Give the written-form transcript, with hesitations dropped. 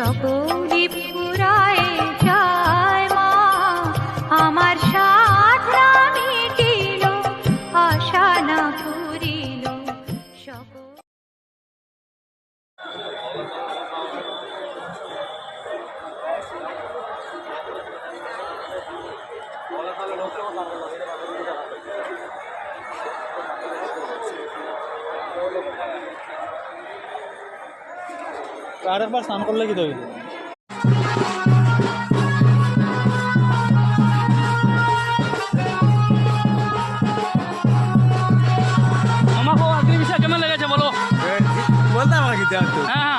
সকলি পুরায় যায় মা, আমার সাধনা মিটিল, আশা না পুরিল সকল। আরেকবার স্নান করলে কি তৈরি? আমাকে আজকের বিষয় কেমন লেগেছে বলো? বলতাম আর কি হ্যাঁ